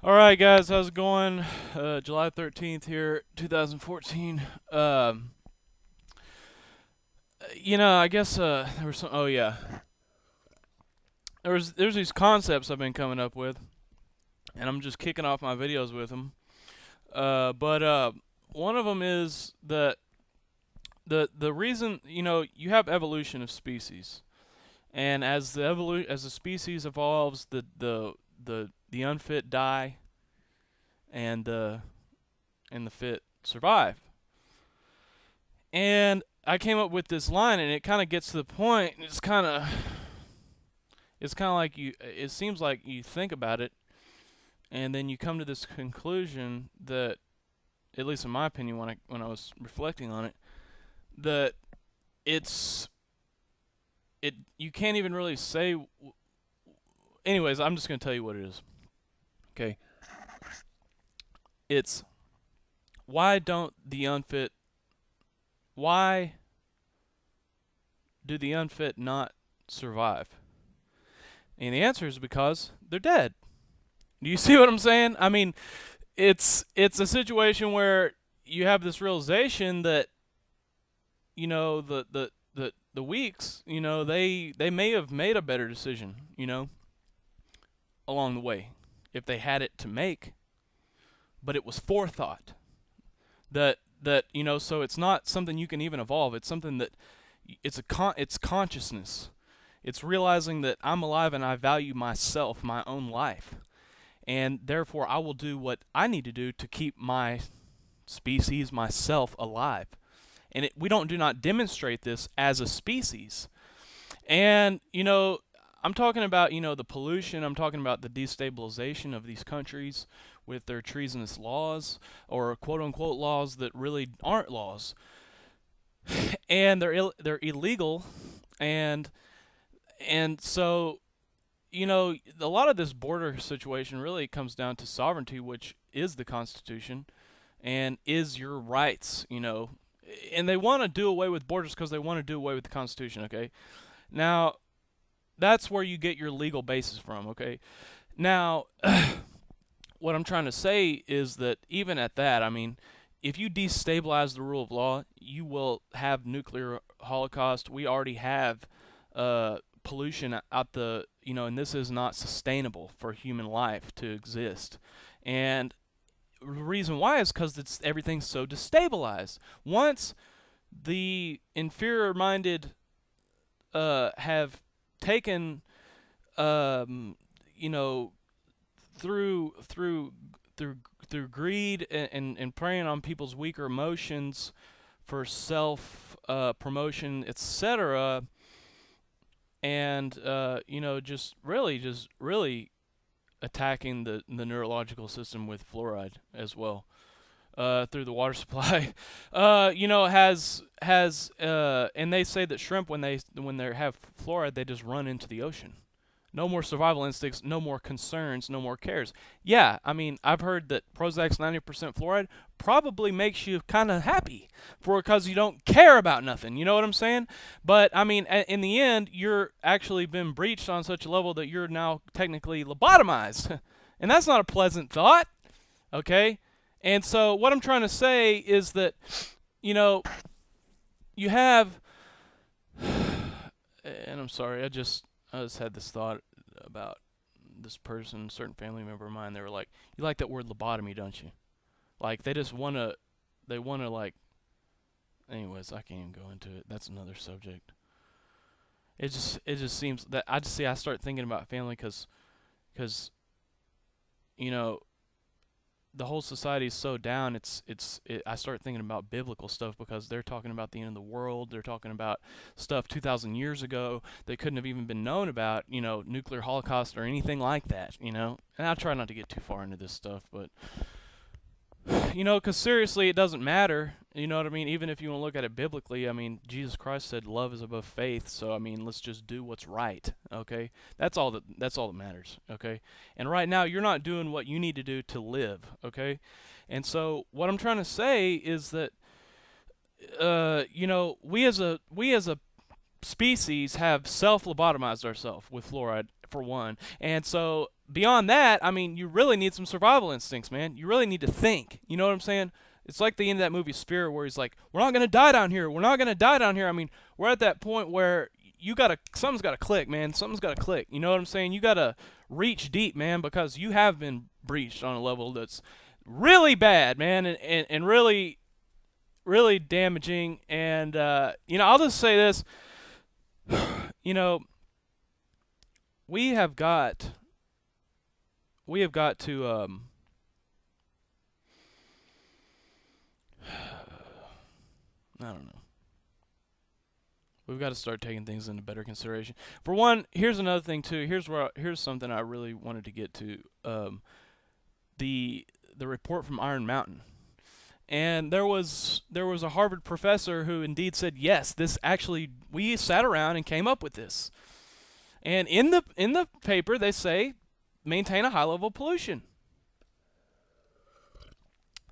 Alright guys, how's it going? July 13th here, 2014. I guess there was some oh yeah. There's these concepts I've been coming up with, and I'm just kicking off my videos with them. But one of them is that the reason, you have evolution of species. And as the species evolves, the unfit die and the fit survive. And I came up with this line, and it kind of gets to the point. It's kind of like it seems like you think about it, and then you come to this conclusion that, at least in my opinion, when I was reflecting on it, that it's it you can't even really say. Anyways, I'm just gonna tell you what it is. Okay, it's why don't the unfit why do the unfit not survive? And the answer is because they're dead. Do you see what I'm saying? I mean, it's a situation where you have this realization that, the weaks, they may have made a better decision, along the way, if they had it to make, but it was forethought. So it's not something you can even evolve. It's something that it's consciousness. It's realizing that I'm alive and I value myself, my own life, and therefore I will do what I need to do to keep my species, myself, alive. And we do not demonstrate this as a species. And I'm talking about the pollution. I'm talking about the destabilization of these countries with their treasonous laws, or quote unquote laws that really aren't laws, and they're illegal. And so, a lot of this border situation really comes down to sovereignty, which is the Constitution and is your rights. And they want to do away with borders because they want to do away with the Constitution. Okay, now that's where you get your legal basis from. Okay, now what I'm trying to say is that even at that, I mean, if you destabilize the rule of law, you will have nuclear holocaust. We already have pollution out and this is not sustainable for human life to exist. And the reason why is because everything's so destabilized. Once the inferior-minded have taken, through greed and preying on people's weaker emotions for self promotion, etc., and just really attacking the neurological system with fluoride as well, through the water supply. And they say that shrimp, when they have fluoride, they just run into the ocean. No more survival instincts, no more concerns, no more cares. Yeah, I mean, I've heard that Prozac's 90% fluoride probably makes you kind of happy because you don't care about nothing. You know what I'm saying? But, I mean, in the end, you're actually been breached on such a level that you're now technically lobotomized. And that's not a pleasant thought, okay? And so what I'm trying to say is that, you have... And I'm sorry, I just had this thought about this person, certain family member of mine. They were like, "You like that word lobotomy, don't you?" Like they like. Anyways, I can't even go into it. That's another subject. It just seems that I start thinking about family because the whole society is so down. I start thinking about biblical stuff because they're talking about the end of the world. They're talking about stuff 2,000 years ago that couldn't have even been known about, nuclear holocaust or anything like that, And I try not to get too far into this stuff, but because seriously, it doesn't matter. You know what I mean? Even if you want to look at it biblically, I mean, Jesus Christ said love is above faith. So I mean, let's just do what's right. Okay, that's all that matters. Okay, and right now you're not doing what you need to do to live. Okay, and so what I'm trying to say is that we as a species have self-lobotomized ourselves with fluoride, for one, and so beyond that, I mean, you really need some survival instincts, man. You really need to think. You know what I'm saying? It's like the end of that movie Spirit, where he's like, "We're not gonna die down here. We're not gonna die down here." I mean, we're at that point where something's gotta click, man. Something's gotta click. You know what I'm saying? You gotta reach deep, man, because you have been breached on a level that's really bad, man, and really, really damaging. And I'll just say this, you know, we have got to I don't know. We've got to start taking things into better consideration. For one, here's another thing too. Here's something I really wanted to get to. The report from Iron Mountain, and there was a Harvard professor who indeed said, yes, this actually, we sat around and came up with this. And in the paper they say, maintain a high level of pollution.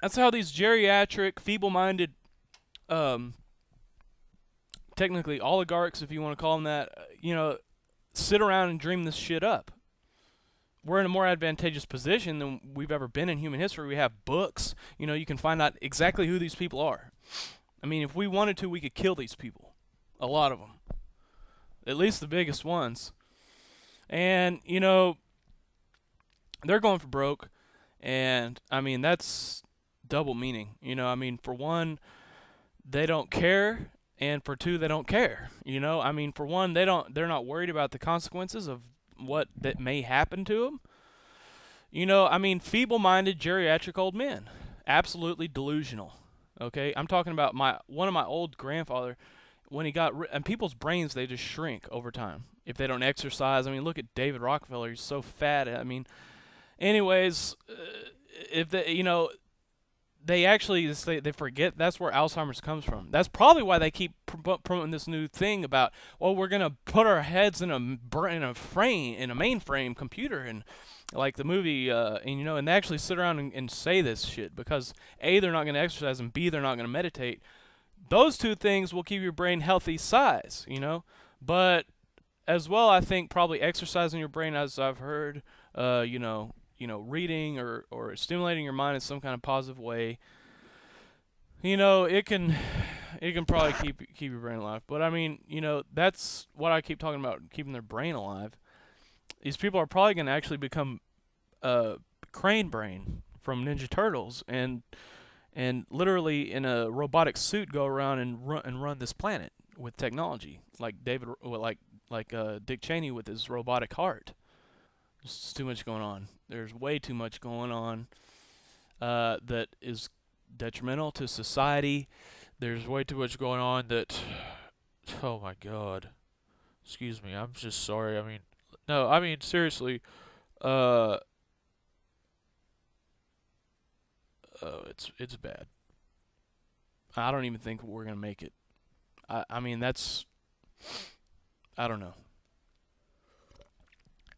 That's how these geriatric, feeble-minded, technically oligarchs, if you want to call them that, sit around and dream this shit up. We're in a more advantageous position than we've ever been in human history. We have books. You can find out exactly who these people are. I mean, if we wanted to, we could kill these people. A lot of them. At least the biggest ones. And, they're going for broke. And, I mean, that's double meaning. I mean, for one, they don't care. And for two, they don't care. I mean, for one, they're not worried about the consequences of what that may happen to them. I mean, feeble-minded geriatric old men, absolutely delusional. Okay, I'm talking about one of my old grandfather, when he got and people's brains, they just shrink over time if they don't exercise. I mean, look at David Rockefeller; he's so fat. I mean, anyways, if they forget that's where Alzheimer's comes from. That's probably why they keep promoting this new thing about, well, we're gonna put our heads in a mainframe computer, and like the movie, and they actually sit around and say this shit because A, they're not gonna exercise, and B, they're not gonna meditate. Those two things will keep your brain healthy size, but as well, I think probably exercising your brain, as I've heard, reading or stimulating your mind in some kind of positive way, it can probably keep your brain alive. But I mean, that's what I keep talking about, keeping their brain alive. These people are probably going to actually become Crane Brain from Ninja Turtles and literally in a robotic suit go around and run this planet with technology, like Dick Cheney with his robotic heart. There's too much going on. There's way too much going on that is detrimental to society. There's way too much going on that, oh my God. Excuse me, I'm just sorry. I mean, seriously, it's bad. I don't even think we're gonna make it. I mean, I don't know.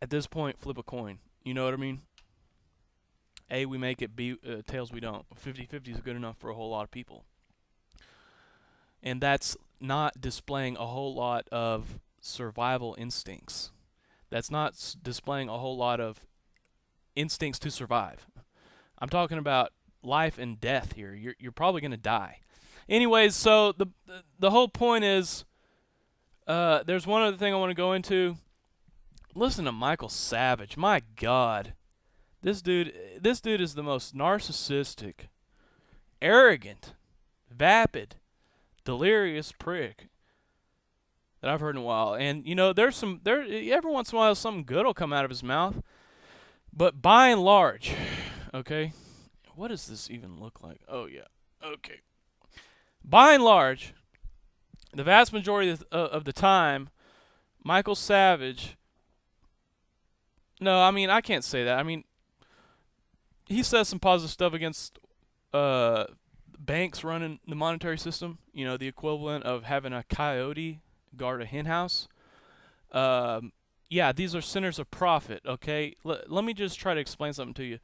At this point, flip a coin. You know what I mean? A, we make it. B, tails, we don't. 50-50 is good enough for a whole lot of people. And that's not displaying a whole lot of survival instincts. That's not displaying a whole lot of instincts to survive. I'm talking about life and death here. You're probably going to die. Anyways, so the whole point is, there's one other thing I want to go into. Listen to Michael Savage. My God. This dude is the most narcissistic, arrogant, vapid, delirious prick that I've heard in a while. And every once in a while something good will come out of his mouth. But by and large, okay? What does this even look like? Oh yeah. Okay. By and large, the vast majority of the time, Michael Savage, no, I mean, I can't say that. I mean, he says some positive stuff against banks running the monetary system, the equivalent of having a coyote guard a hen house. Yeah, these are centers of profit, okay? Let me just try to explain something to you.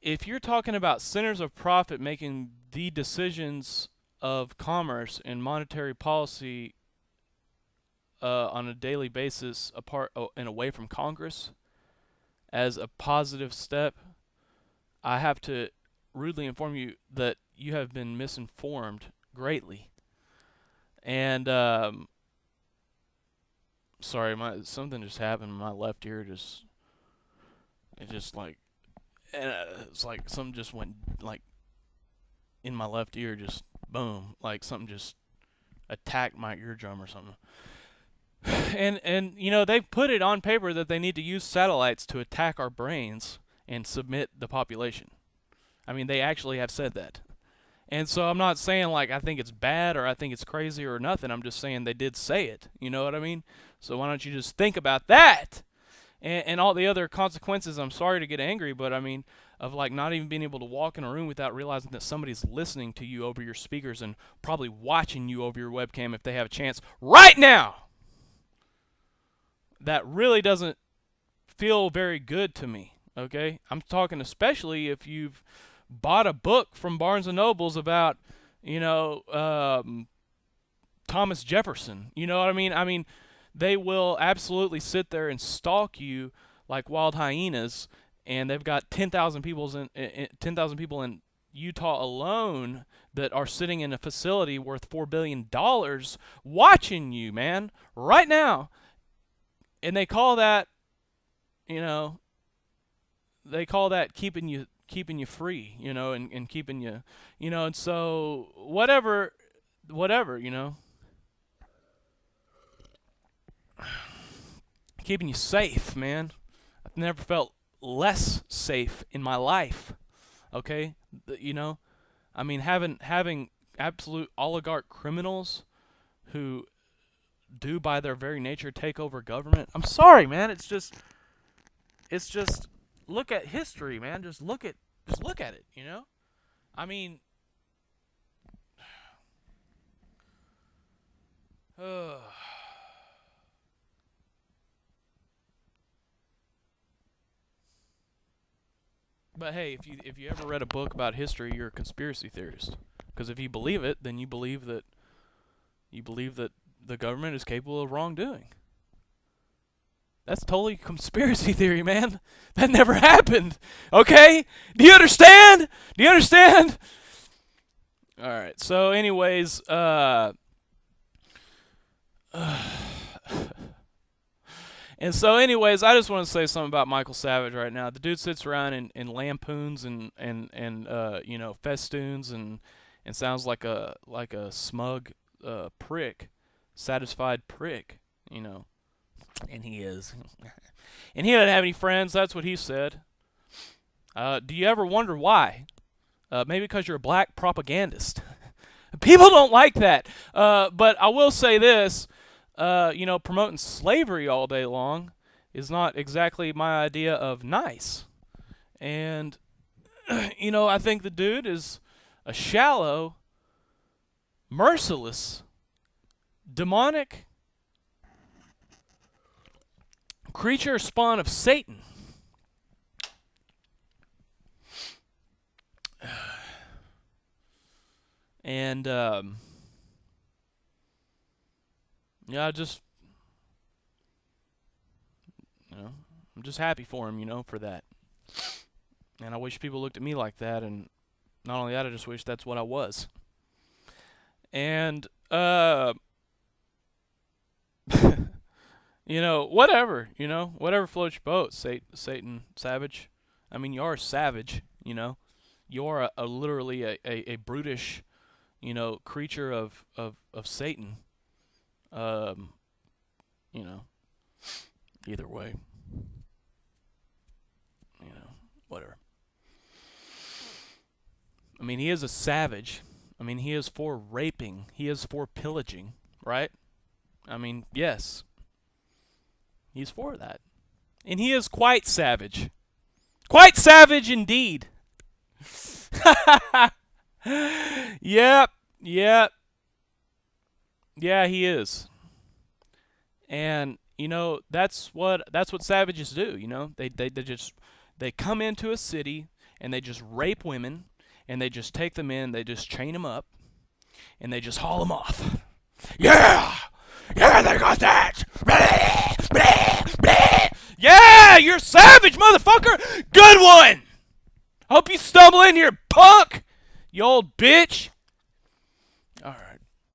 If you're talking about centers of profit making the decisions of commerce and monetary policy on a daily basis apart and away from Congress, as a positive step, I have to rudely inform you that you have been misinformed greatly. And sorry, something just happened. My left ear it's like something just went like in my left ear, just boom, like something just attacked my eardrum or something. And they put it on paper that they need to use satellites to attack our brains and submit the population. I mean, they actually have said that. And so I'm not saying like I think it's bad or I think it's crazy or nothing. I'm just saying they did say it. You know what I mean? So why don't you just think about that and all the other consequences? I'm sorry to get angry, but I mean, of like not even being able to walk in a room without realizing that somebody's listening to you over your speakers and probably watching you over your webcam if they have a chance right now. That really doesn't feel very good to me, okay? I'm talking especially if you've bought a book from Barnes & Nobles about, Thomas Jefferson. You know what I mean? I mean, they will absolutely sit there and stalk you like wild hyenas, and they've got 10,000 people in Utah alone that are sitting in a facility worth $4 billion watching you, man, right now. And they call that, keeping you free, and keeping you, and so whatever, keeping you safe, man. I've never felt less safe in my life. Okay, I mean, having absolute oligarch criminals who do by their very nature take over government. I'm sorry, man. It's just look at history, man. Just look at it, I mean, but hey, if you ever read a book about history, you're a conspiracy theorist. Because if you believe it, then you believe that the government is capable of wrongdoing. That's totally conspiracy theory, man. That never happened. Okay? Do you understand? All right. So anyways, and so anyways, I just want to say something about Michael Savage right now. The dude sits around and lampoons and festoons and sounds like a smug prick, satisfied prick, and he is. And he doesn't have any friends. That's what he said. Do you ever wonder why? Maybe because you're a black propagandist. People don't like that. But I will say this, promoting slavery all day long is not exactly my idea of nice. And, I think the dude is a shallow, merciless, demonic creature spawn of Satan. And I'm just happy for him, for that. And I wish people looked at me like that, and not only that, I just wish that's what I was. And whatever, whatever floats your boat, Satan, Savage. I mean, you are a savage, You are literally a brutish, creature of Satan. Either way. Whatever. I mean, he is a savage. I mean, he is for raping. He is for pillaging, right? I mean, yes. He's for that. And he is quite savage. Quite savage indeed. Yep. Yeah, he is. And that's what savages do, they come into a city and they just rape women and they just take them in, they just chain them up and they just haul them off. Yeah, they got that. Yeah, you're savage, motherfucker. Good one. Hope you stumble in here, punk. You old bitch.